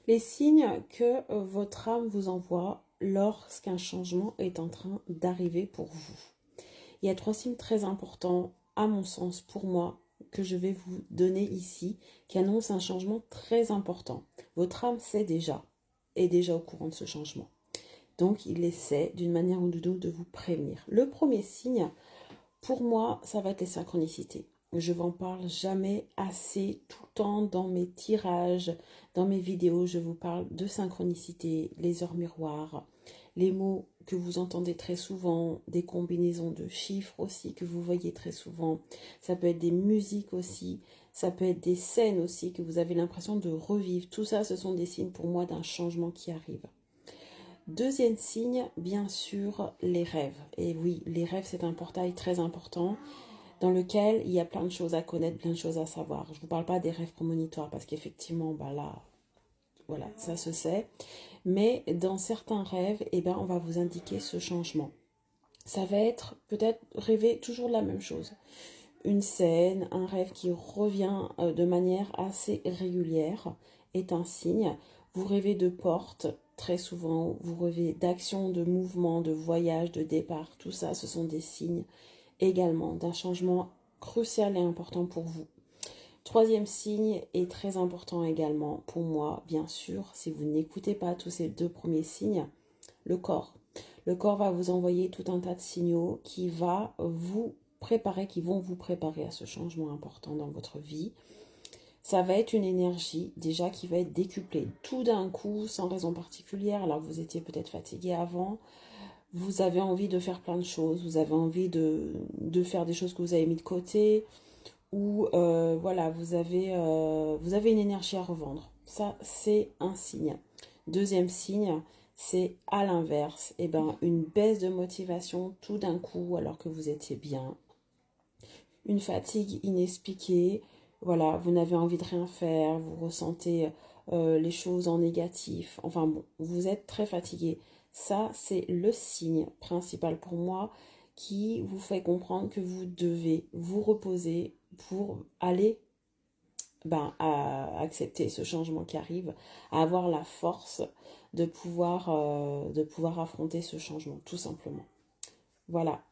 Les signes que votre âme vous envoie lorsqu'un changement est en train d'arriver pour vous. Il y a 3 signes très importants, à mon sens, pour moi, que je vais vous donner ici, qui annoncent un changement très important. Votre âme est déjà au courant de ce changement. Donc, il essaie, d'une manière ou d'une autre, de vous prévenir. Le premier signe, pour moi, ça va être les synchronicités. Je n'en parle jamais assez, tout le temps dans mes tirages, dans mes vidéos, je vous parle de synchronicité, les heures miroirs, les mots que vous entendez très souvent, des combinaisons de chiffres aussi que vous voyez très souvent. Ça peut être des musiques aussi, ça peut être des scènes aussi que vous avez l'impression de revivre. Tout ça, ce sont des signes pour moi d'un changement qui arrive. Deuxième signe, bien sûr, les rêves. Et oui, les rêves, c'est un portail très important dans lequel il y a plein de choses à connaître, plein de choses à savoir. Je ne vous parle pas des rêves prémonitoires parce qu'effectivement, bah là, voilà, ça se sait. Mais dans certains rêves, eh ben, on va vous indiquer ce changement. Ça va être peut-être rêver toujours de la même chose. Une scène, un rêve qui revient de manière assez régulière est un signe. Vous rêvez de portes, très souvent, vous rêvez d'actions, de mouvements, de voyages, de départs. Tout ça, ce sont des signes également d'un changement crucial et important pour vous. Troisième signe est très important également pour moi, bien sûr, si vous n'écoutez pas tous ces 2 premiers signes, le corps. Le corps va vous envoyer tout un tas de signaux qui va vous préparer, qui vont vous préparer à ce changement important dans votre vie. Ça va être une énergie déjà qui va être décuplée tout d'un coup, sans raison particulière, alors que vous étiez peut-être fatigué avant. Vous avez envie de faire plein de choses, vous avez envie de faire des choses que vous avez mis de côté, ou voilà, vous avez une énergie à revendre. Ça, c'est un signe. Deuxième signe, c'est à l'inverse, eh ben, une baisse de motivation tout d'un coup alors que vous étiez bien. Une fatigue inexpliquée, voilà, vous n'avez envie de rien faire, vous ressentez les choses en négatif, enfin bon, vous êtes très fatigué. Ça, c'est le signe principal pour moi qui vous fait comprendre que vous devez vous reposer pour aller à accepter ce changement qui arrive, à avoir la force de pouvoir affronter ce changement, tout simplement. Voilà.